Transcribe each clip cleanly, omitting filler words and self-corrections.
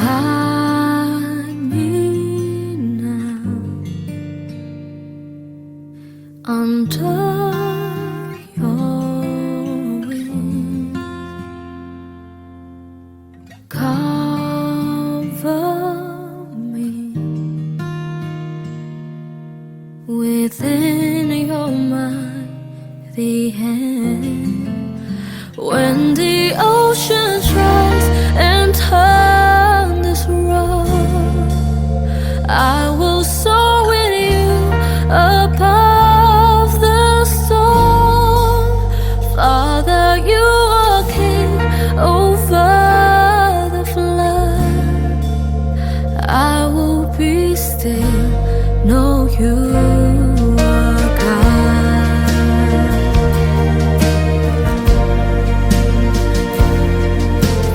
Hide me now under your wings. Cover me within your mighty hand. When the oceans rise and turn this road, I will soar with you above the storm. Father, you are king over the flood. I will be still, know you are God.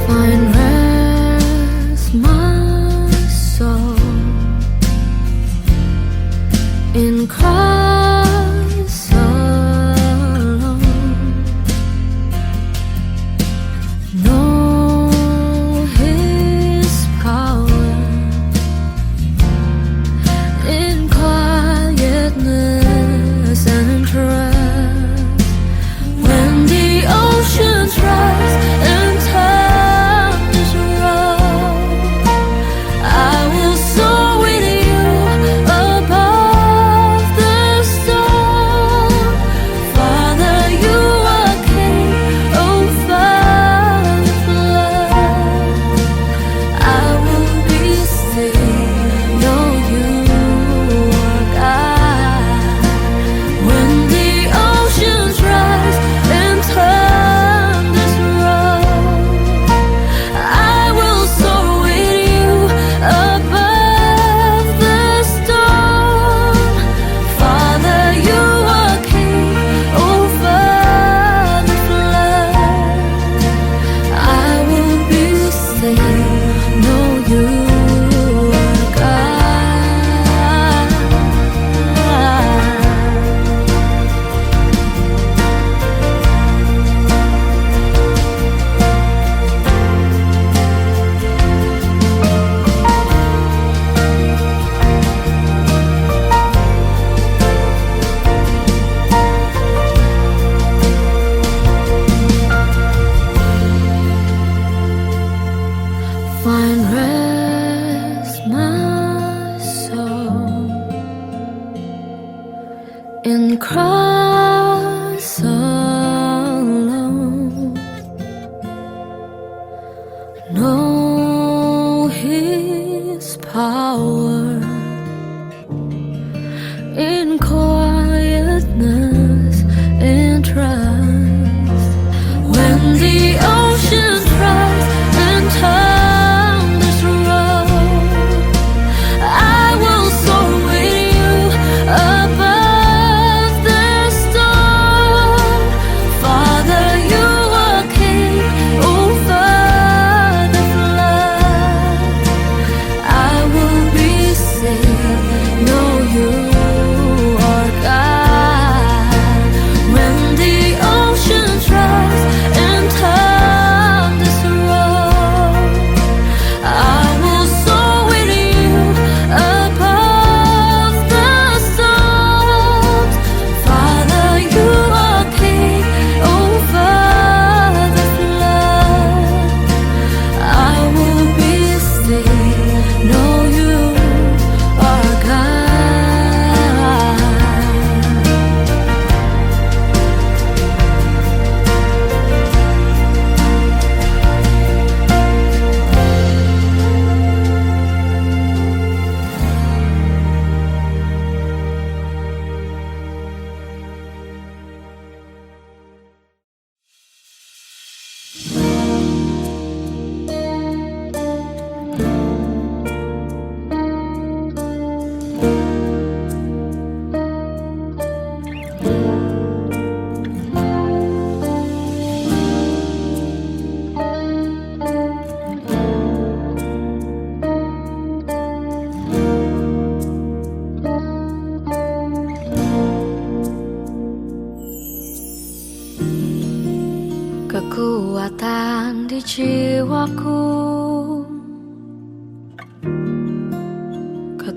Find rest, my soul, in Christ alone. Know His power in quietness and trust. When the oceans rise and turn this road, I will soar with you above the storm. Father, you are king over the flood. I will be still, know you are God. When the oceans rise and turn this road, I will soar with you above the storm. Father, you are king over the flood. I will be still, know you are God. Find rest, my soul, in Christ alone. Know His power in quietness and trust. When the oceans rise and turn this road, I will soar with you above the storm. Father, you are king over the flood. I will be still, know you are God. When the oceans rise and turn this road, I will soar with you above the storms. Father, you are king over the flood. I will be still, know you are God. Kekuatan di jiwaku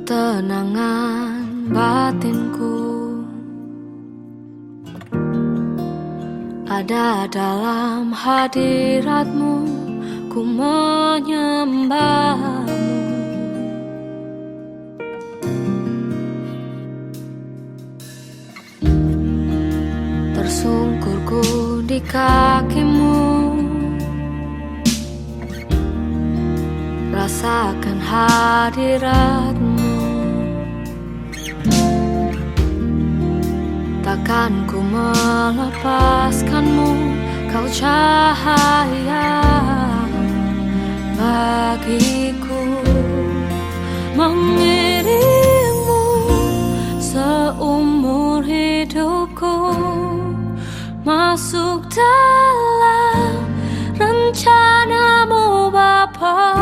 ketenangan batinku ada dalam hadiratmu, ku menyembahmu. Tersungkurku di kakimu, rasakan hadiratmu. Takkan ku melepaskanmu, kau cahaya bagiku. Mengiringmu seumur hidupku, masuk dalam rencanamu Bapa.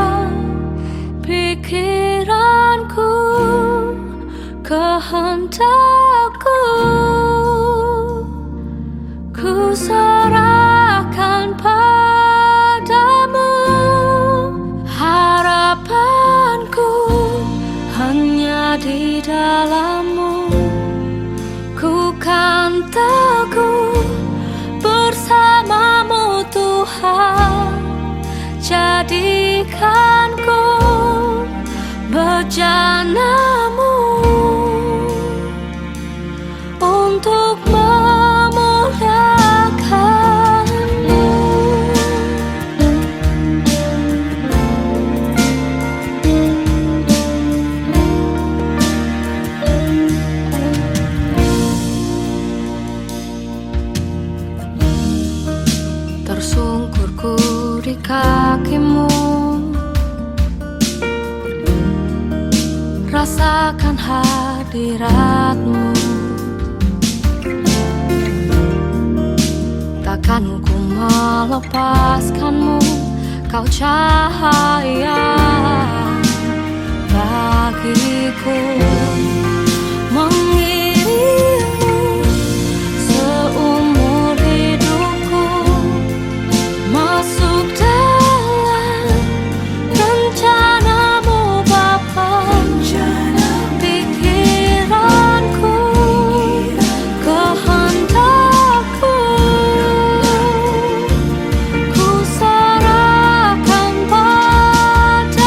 Pikiranku, kehendakku, ku serahkan padamu. Harapanku hanya di dalam-Mu, ku kan teguh bersama-Mu Tuhan. Jadikanku bejana-Mu untuk memuliakan-Mu. Tersungkurku di kaki-Mu, rasakan hadirat-Mu. Takkan ku melepaskan-Mu, kau cahaya bagiku. Mengiringmu seumur hidupku, masuk dalam rencana-Mu Bapa. Pikiranku, kehendakku, ku serahkan padamu.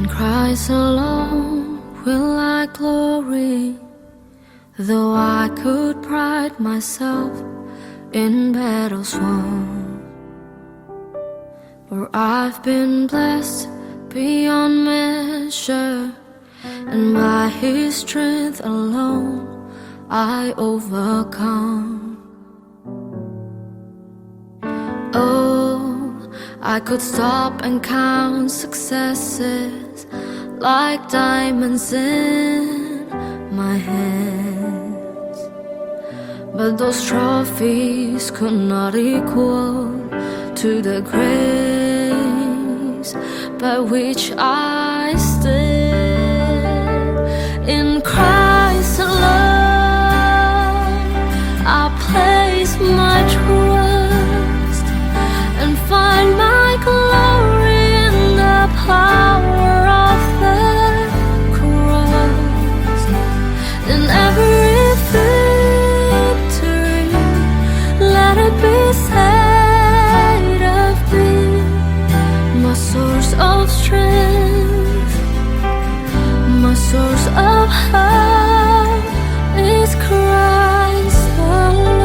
In Christ alone will I glory, though I could pride myself in battles won. For I've been blessed beyond measure, and by His strength alone I overcome. Oh, I could stop and count successes like diamonds in my hands, but those trophies could not equal to the grace by which I stand. In Christ alone I place my trust and find my glory in the power of the cross. In every victory, let it be said of me, my source of strength, my source of hope is Christ alone.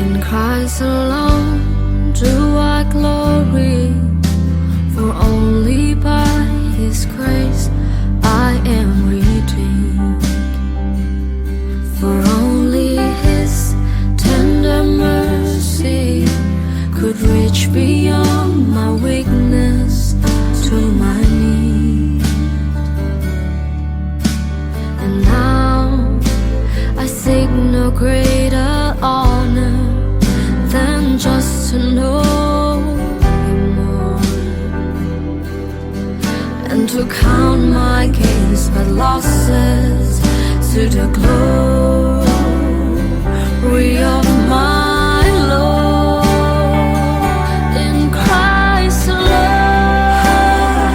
In Christ alone do I glory, for only by His grace I am redeemed. For only His tender mercy could reach beyond my weakness to my need. And now I seek no greater honor than just to know Him more, and to count my gains but losses to the glory of my Lord. In Christ alone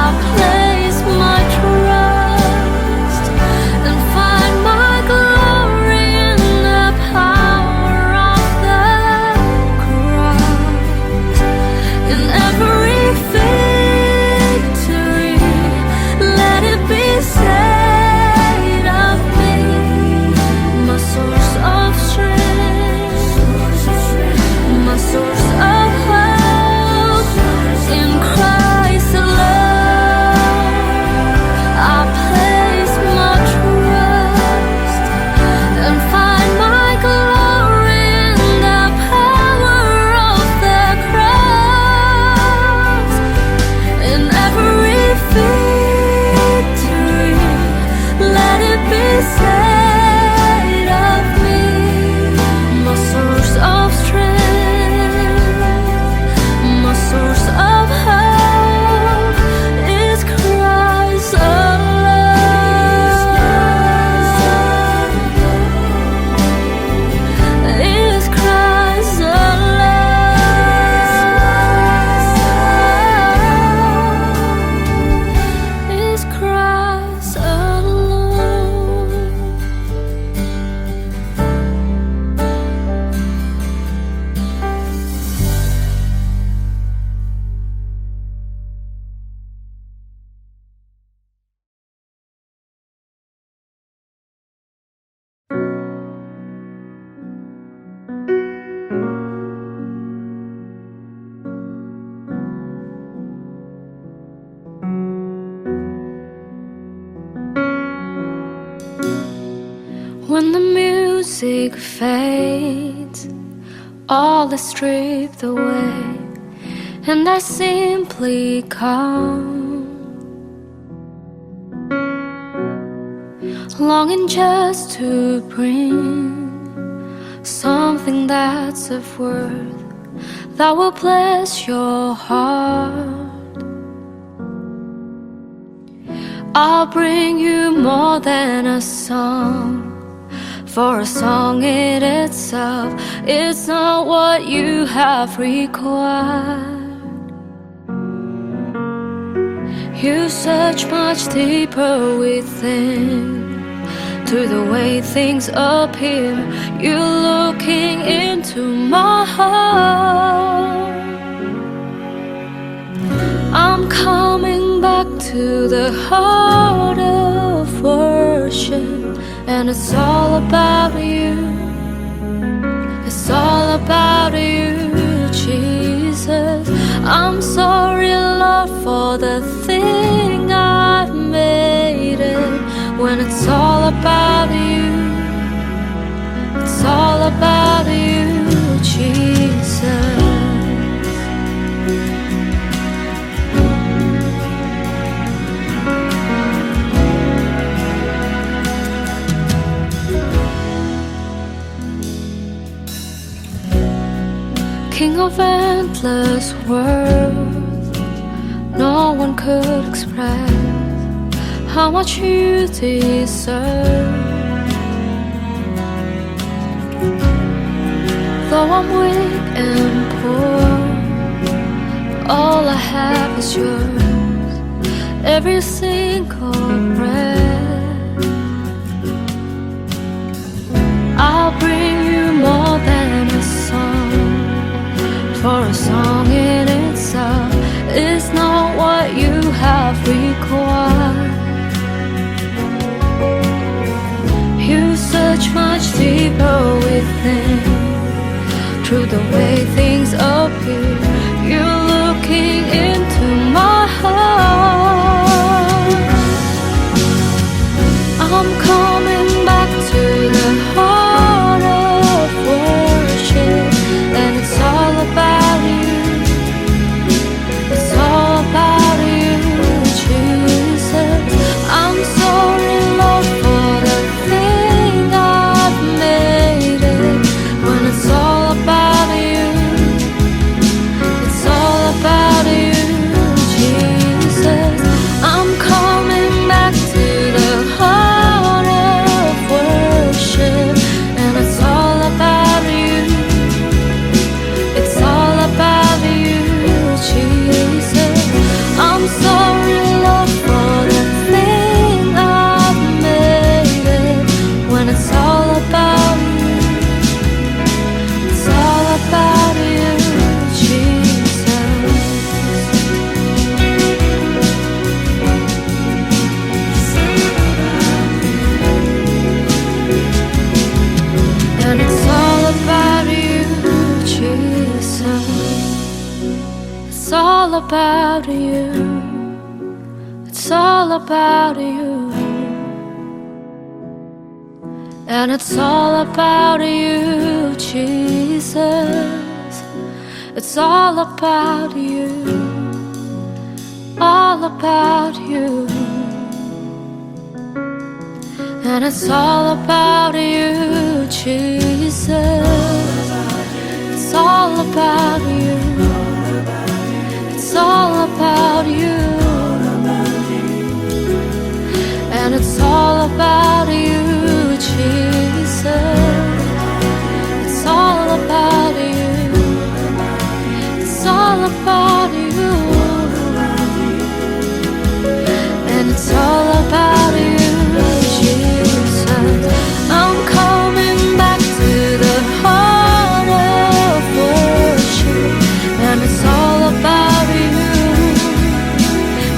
I place my trust and find my glory in the power of the cross. In every victory, let it be said of me, my source of strength, my source of hope. In Christ alone I place my trust and find my glory in the power of the cross. In every victory, let it be said of me, my source of strength, my source of hope is Christ alone, is Christ alone, is Christ alone. When the music fades, all is stripped away, and I simply come, longing just to bring something that's of worth that will bless your heart. I'll bring you more than a song, for a song in itself, it's not what you have required. You search much deeper within. To the way things appear, you're looking into my heart. I'm coming back to the heart of worship, and it's all about you. It's all about you, Jesus. I'm sorry, Lord, for the thing I've made it. When it's all about you, it's all about you, Jesus. King of endless worth, no one could express how much you deserve. Though I'm weak and poor, all I have is yours. Every single breath, I'll bring you more than a song. For a song in itself is not what you have required. You search much deeper within. Through the way things appear, you're looking into my heart. I'm coming back to the heart of worship, and it's all about you. It's all about you, Jesus. I'm sorry, Lord, for the thing I've made it. When it's all about you, it's all about you, Jesus. I'm coming back to the heart of worship, and it's all about you. It's all about you, Jesus. I'm sorry, Lord, for the thing I've made it. When it's all about you, it's all about you, Jesus. And it's all about you, Jesus. It's all about you. It's all about you. And it's all about you, Jesus. It's all about you. All about you. And it's all about you, Jesus. It's all about you. It's all about you. And it's all about you, Jesus. It's all about you. It's all about you. And it's all about you, Jesus. I'm coming back to the heart of worship, and it's all about you.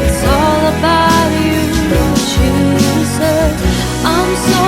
It's all about you, Jesus. I'm so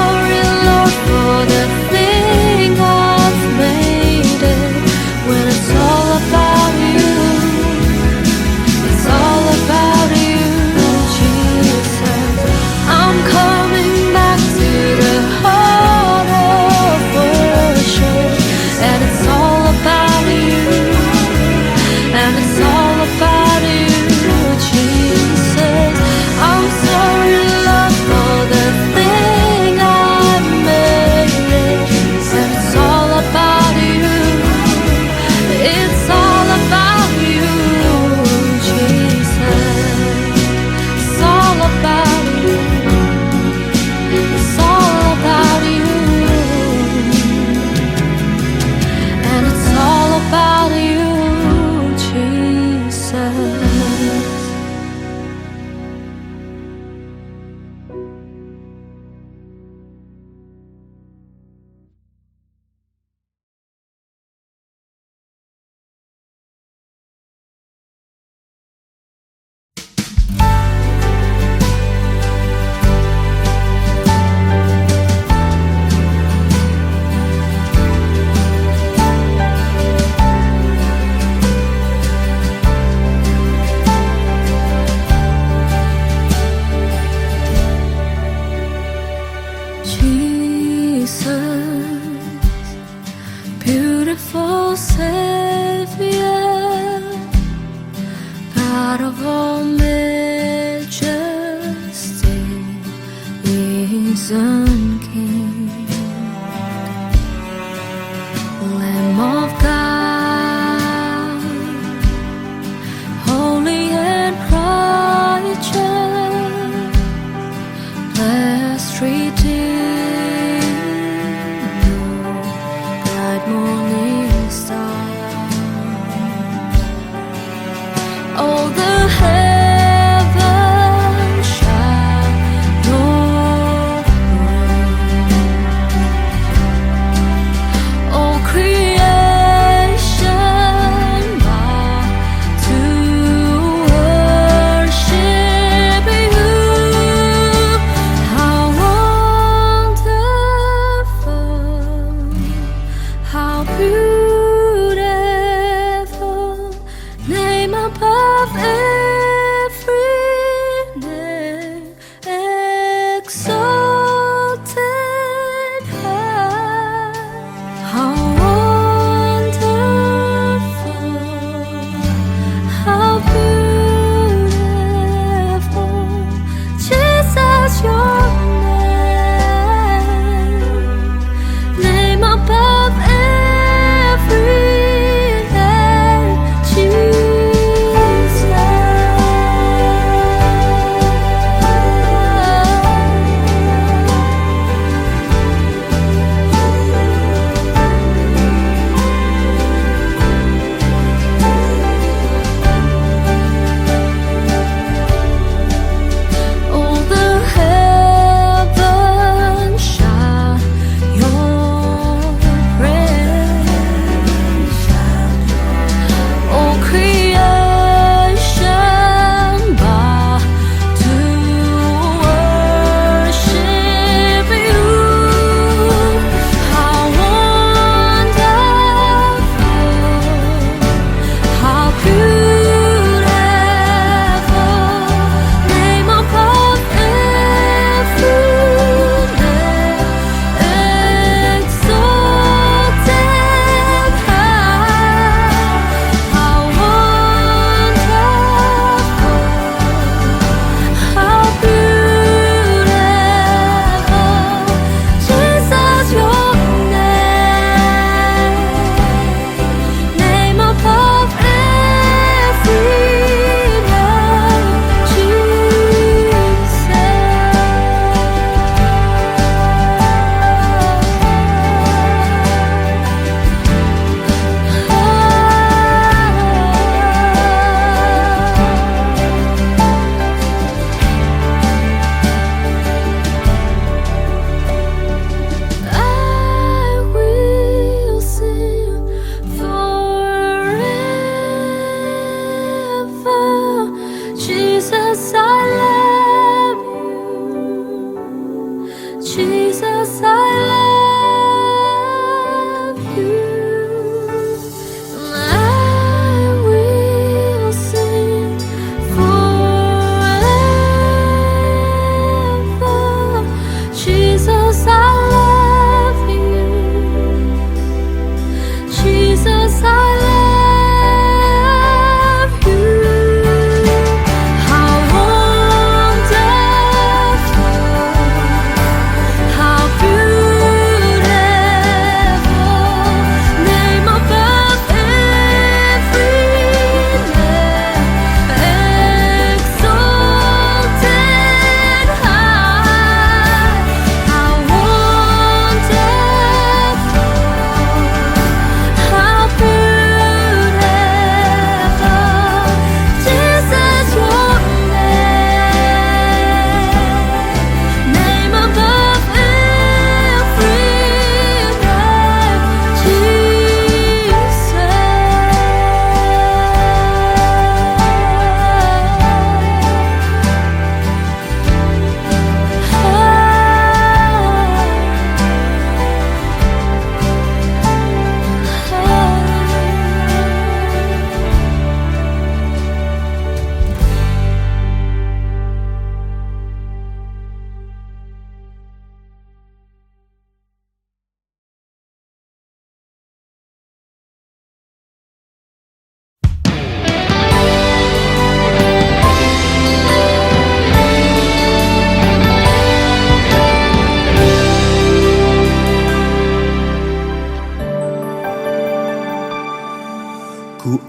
risen King, Lamb of God, holy and righteous, blessed Redeemer, bright morning star. All the heavens shall know praise.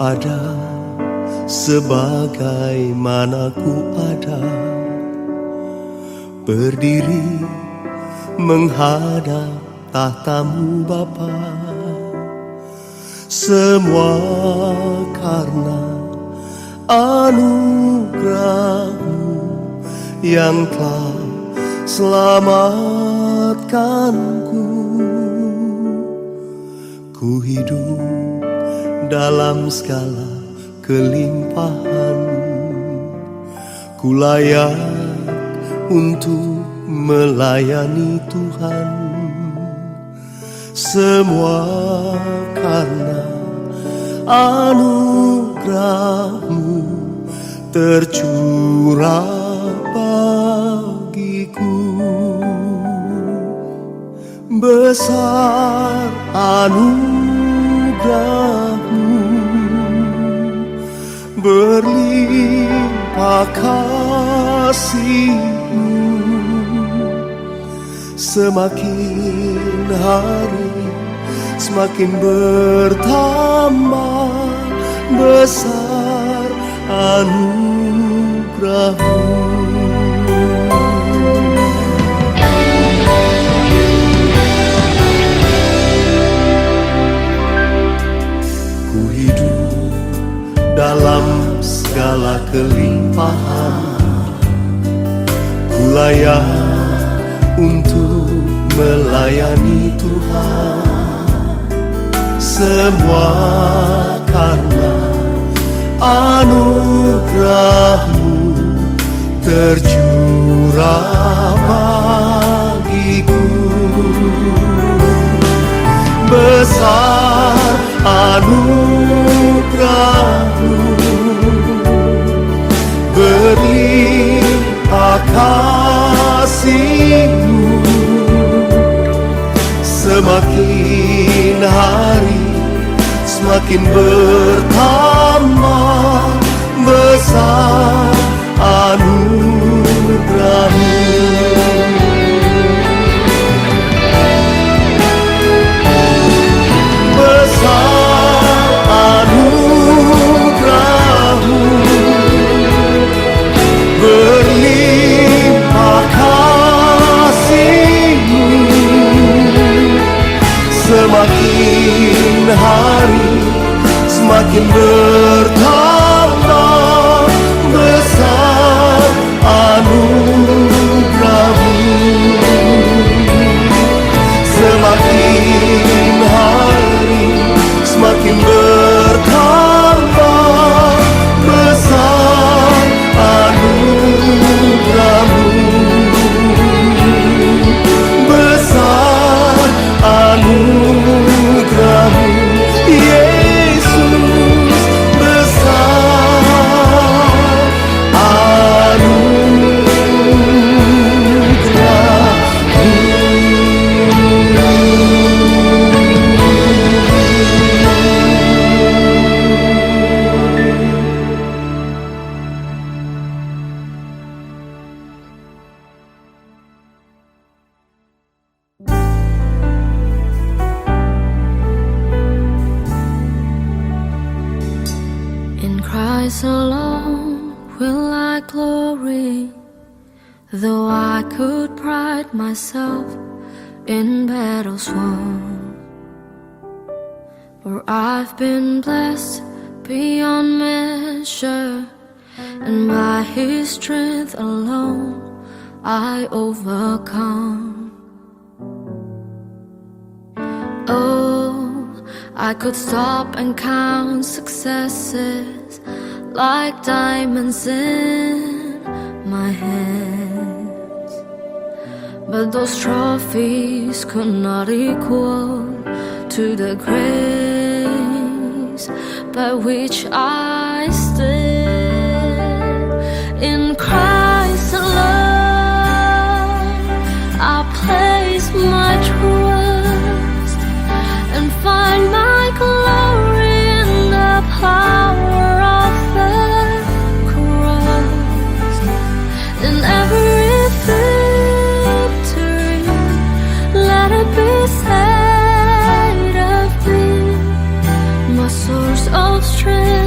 ada, sebagaimana ku ada, berdiri menghadap tahtamu Bapa. Semua karena anugerah-Mu yang telah selamatkanku. Ku hidup dalam segala kelimpahan, ku layak untuk melayani Tuhan. Semua karena anugerah-Mu tercurah bagiku. Besar anugerah-Mu, berlimpah kasih-Mu. Semakin hari semakin bertambah besar anugerah-Mu. Ku hidup dalam segala kelimpahan, ku layak untuk melayani Tuhan. Semua karena anugerah-Mu tercurah bagiku. Besar anugerah-Mu, berlimpah kasih-Mu. Semakin hari semakin bertambah besar anugerah-Mu. Besar anugerah-Mu, berlimpah kasih-Mu. Semakin hari semakin bertambah besar anugerah-Mu. Semakin hari semakin bertambah besar anugerah-Mu. Besar anugerah-Mu, Yesus. Besar In Christ alone will I glory, though I could pride myself in battles won. For I've been blessed beyond measure, and by His strength alone I overcome. Oh, I could stop and count successes like diamonds in my hands, but those trophies could not equal to the grace by which I stand. In Christ alone I place my trust and find my glory in the power of the cross. In every victory, let it be said of me, my source of strength.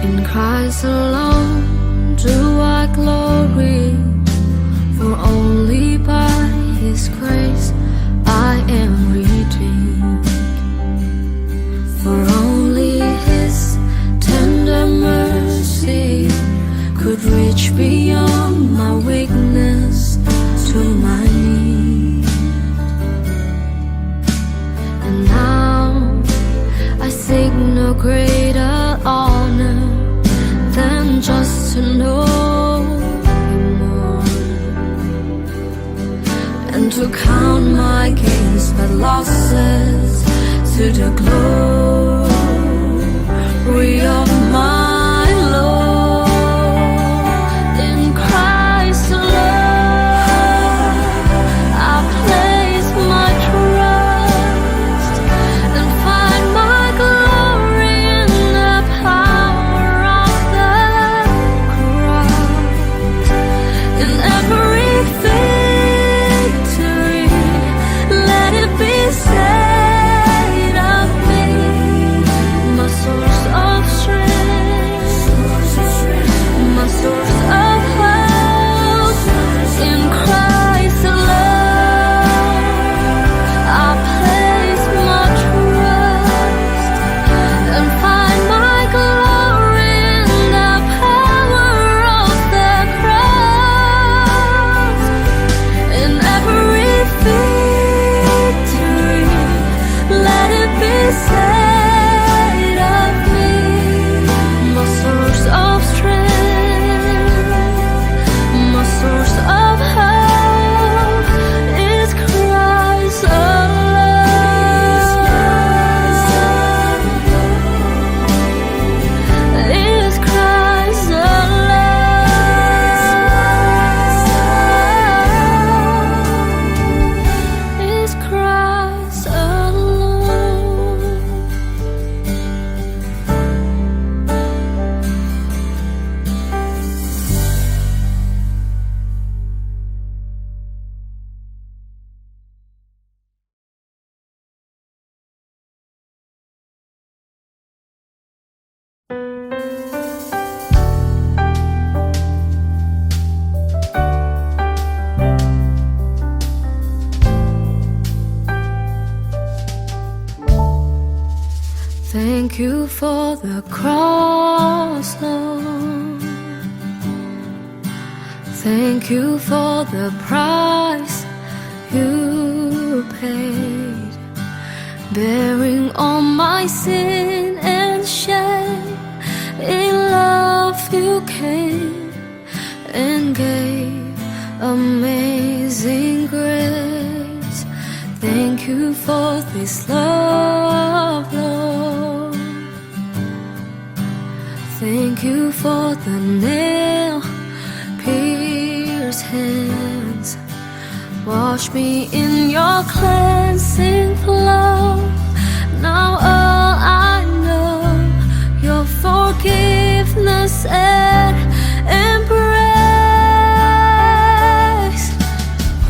In Christ alone do I glory, for only by His grace I am redeemed. For only His tender mercy could reach beyond my weakness to my need. And now I seek no greater honor than just to know Him more, and to count my gains but losses to the glory of my Lord. In Christ alone I place my trust and find my glory in the power of the cross. In every victory, let it be said of me, my source of strength, my source of hope. In Christ alone I place my trust and find my glory in the power of the cross. In every victory, let it be said of me, my source of strength, my source of hope is Christ alone. Is Christ alone. Is Christ alone. Thank you for the cross, Lord. Thank you for the price you paid, bearing all my sin and shame. In love you came and gave amazing grace. Thank you for this love, Lord. Thank you for the nail-pierced hands. Wash me in your cleansing flow. Now all I know, your forgiveness and embrace.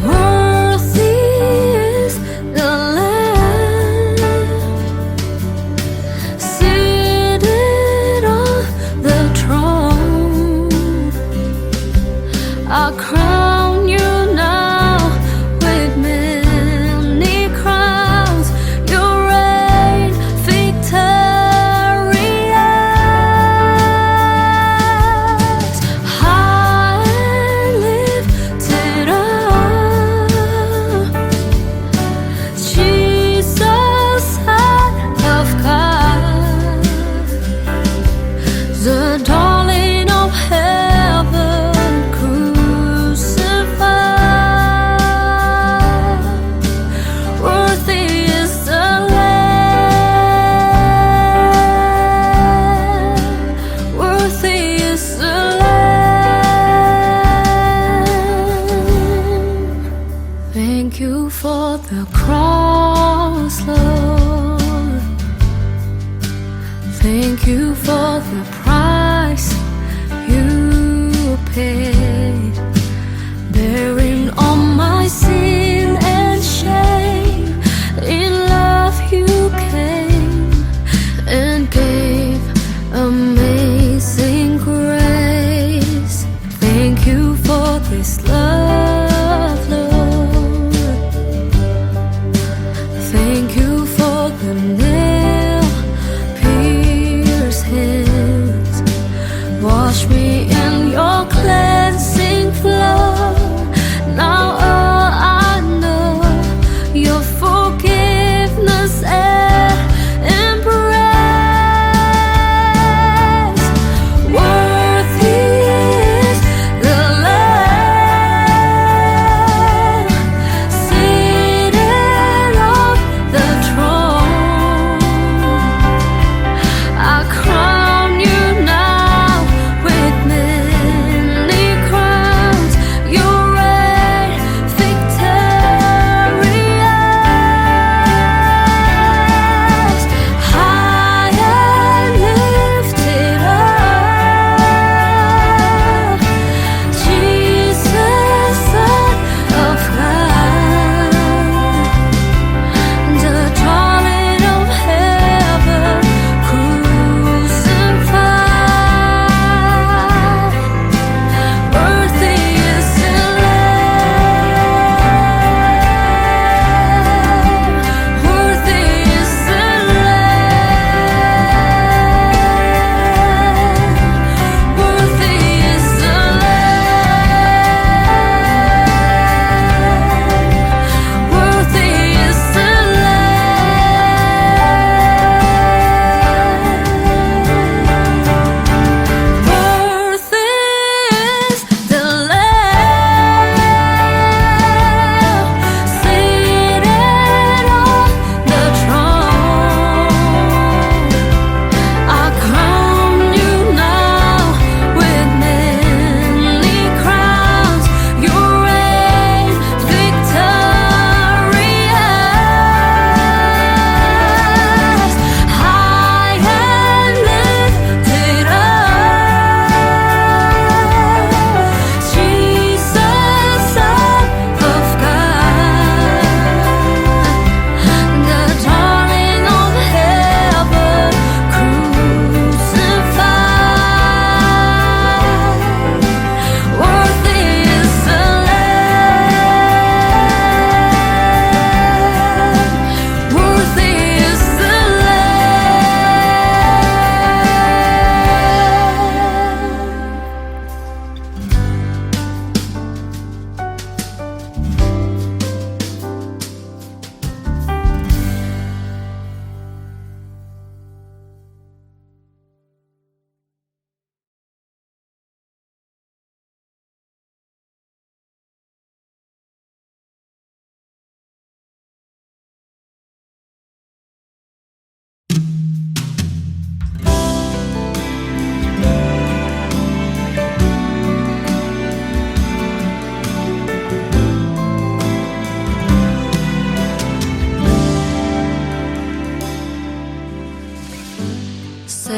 Worthy is the Lamb seated on the throne. I crown you now with many crowns. You reign victorious, high and lifted up. Jesus, Son of God, the darling of heaven, crucified. Worthy is the Lamb. Worthy is the Lamb. Thank you for the cross, Lord. Thank you for the price you paid, bearing all my sin and shame. In love you came and gave amazing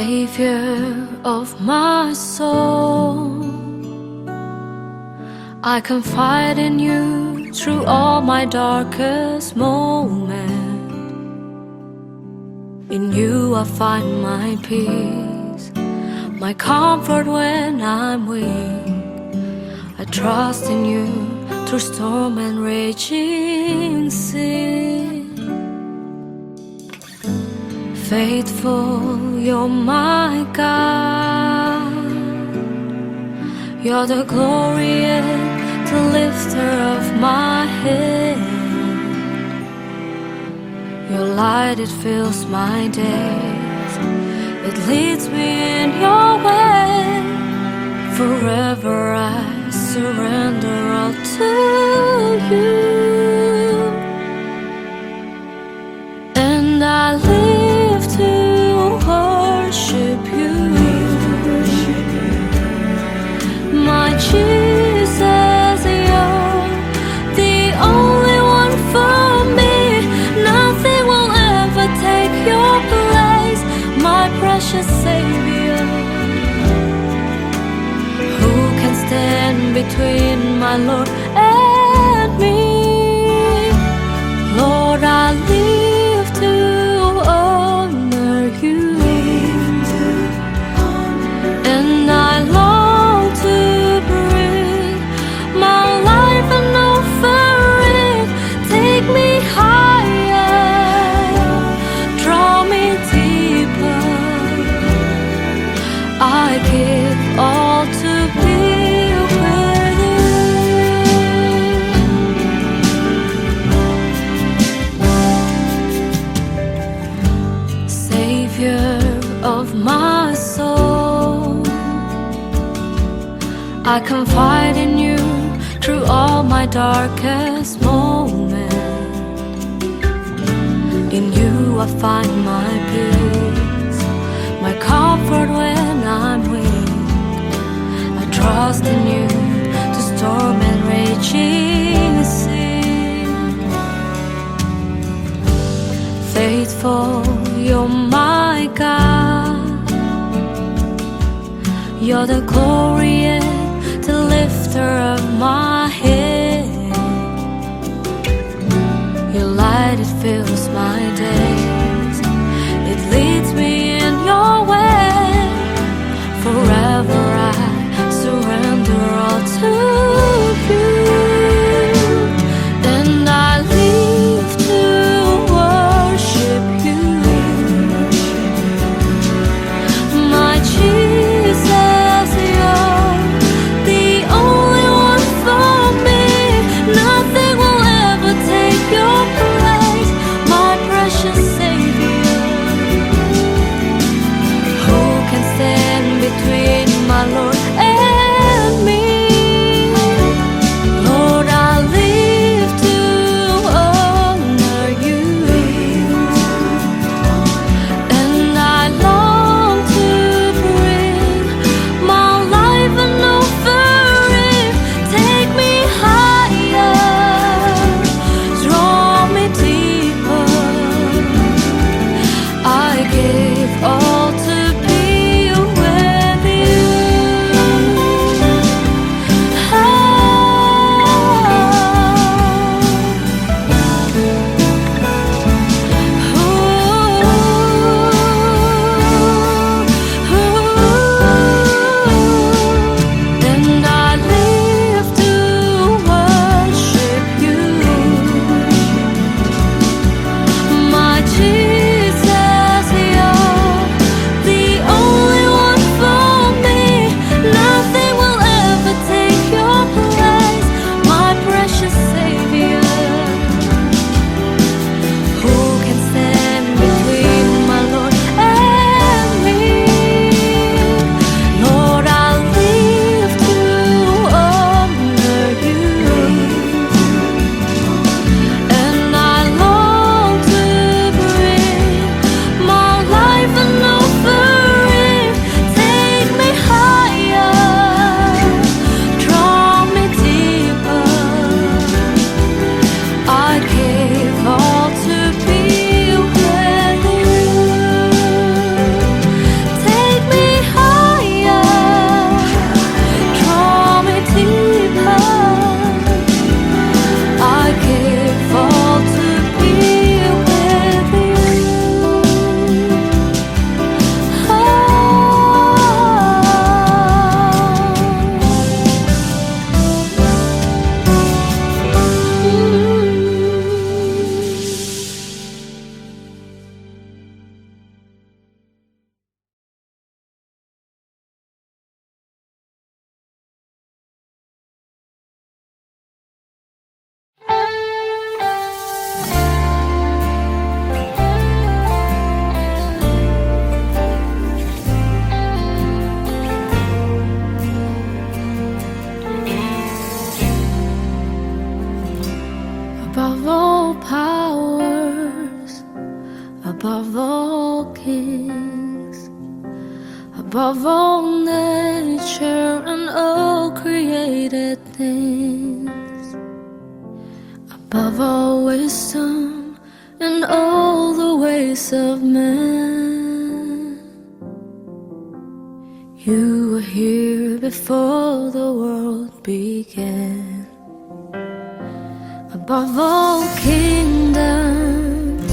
Savior of my soul, I confide in you through all my darkest moments. In you I find my peace, my comfort when I'm weak. I trust in you through storm and raging sea. Faithful, you're my God. You're the glory and the lifter of my head. Your light, it fills my days. It leads me in your way. Forever I surrender all to you. And I live to worship you. My Jesus, you're the only one for me. Nothing will ever take your place, my precious Savior. Who can stand between my Lord and me? Lord, I live to honor you, and I long to bring my life and offer it. Take me higher, draw me deeper. I give all to be with you. Savior of my soul, I confide in you through all my darkest moments. In you I find my peace, my comfort when I'm weak. I trust in you to storm and raging sea. Faithful, you're my God. You're the glory and the lifter of my head. Your light, it fills my days. It leads me in your way. Forever I surrender all to you. And I live to worship you. My Jesus, you're the only one for above all nature and all created things, above all wisdom and all the ways of man. You were here before the world began. Above all kingdoms,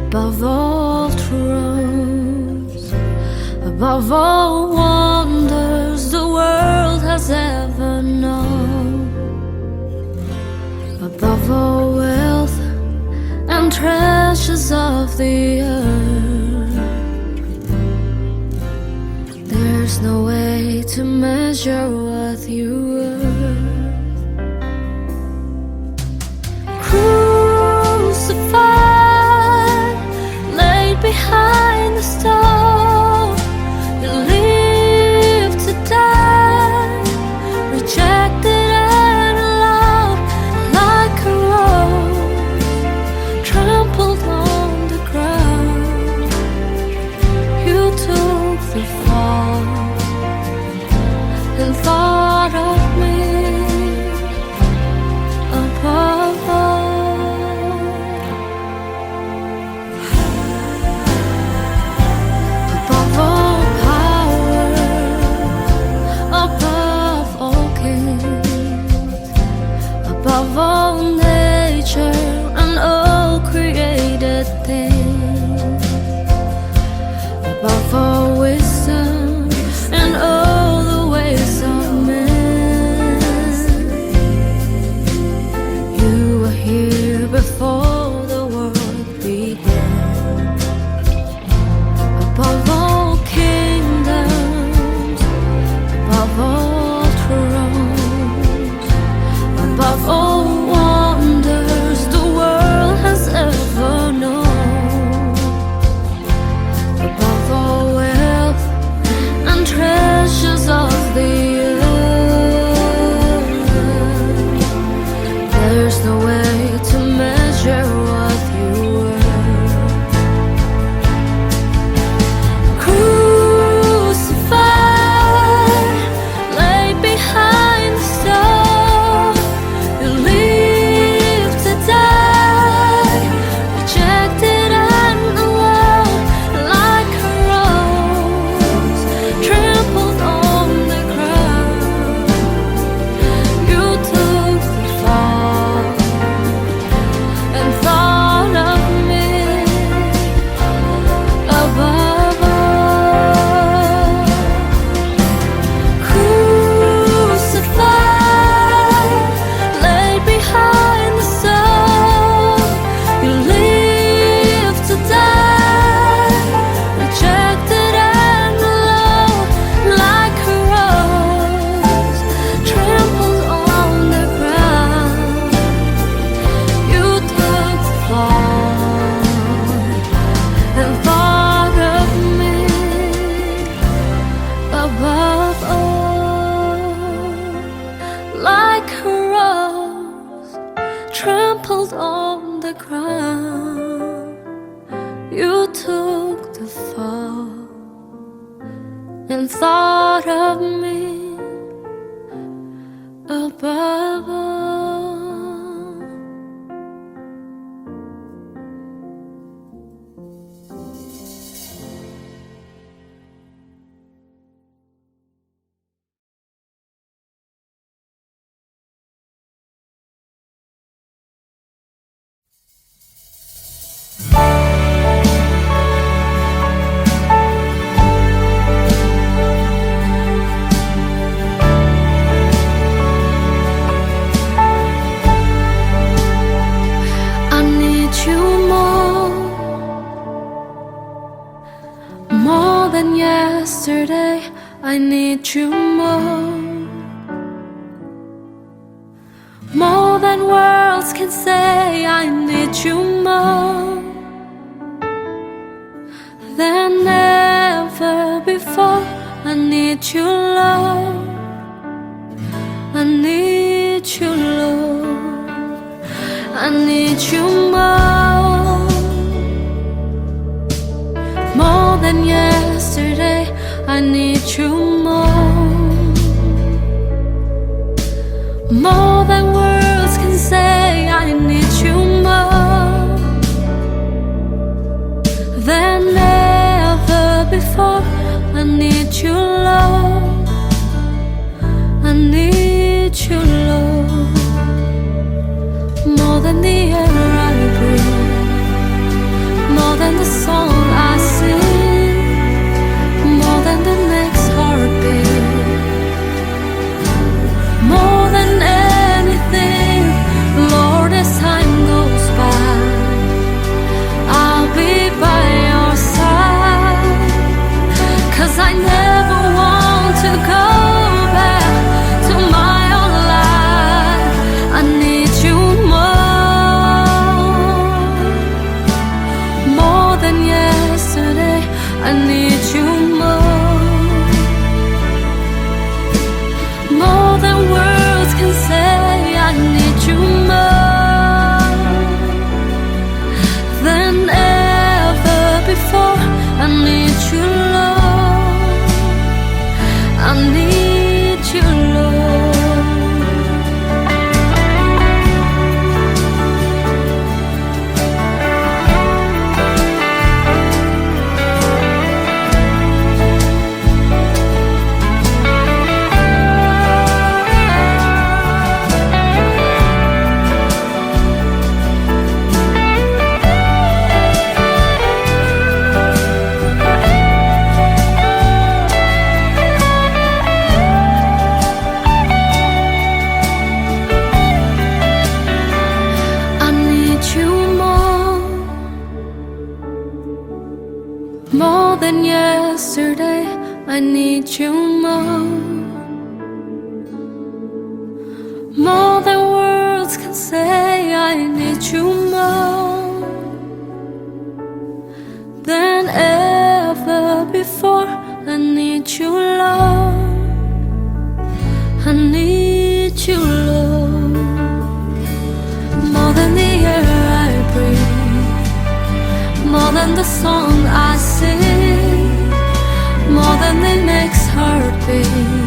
above all thrones, above all wonders the world has ever known, above all wealth and treasures of the earth, there's no way to measure what you were. Crucified, laid behind the stone, you lived to die, rejected and allowed, like a rose trampled on the ground. You took the fall and thought of me above all. Above all power, above all kings, above all nature and all created things, above all wisdom and all the ways of men. You were here before the world began. Above all kingdoms, above all thrones, above all wonders the world has ever known, above all wealth and treasures of the earth, there's no way to measure what you were. Crucified, laid behind the stone, you lived to die, rejected and alone, like a rose trampled on the ground. You took the fall and thought of me above all. Crucified, laid behind the stone, you lived to die, rejected and alone, like a rose trampled on the ground. You took the fall and thought of me above all, like a rose trampled on the ground. You took the fall and thought of me above all. I need you more than yesterday. I need you more than words can say. I need you more than ever before. I need you, Lord. I need you, Lord. I need you more than yesterday. I I need you more than words can say. I need you more than ever before. I need you, Lord. I need you, Lord, more than the air I breathe, more than the song I sing, more than the next heartbeat, more than anything. Lord, as time goes by, I'll be by your side, 'cause I never want to go back to my old life. I need you more than yesterday. I need you more than words can say. I need you more than ever before. I need you, Lord. I need you, Lord. More than yesterday, I need you more than words can say. I need you more than ever before. I need you, Lord. I need you, Lord, more than the air I breathe, more than the song I sing, more than the next heartbeat.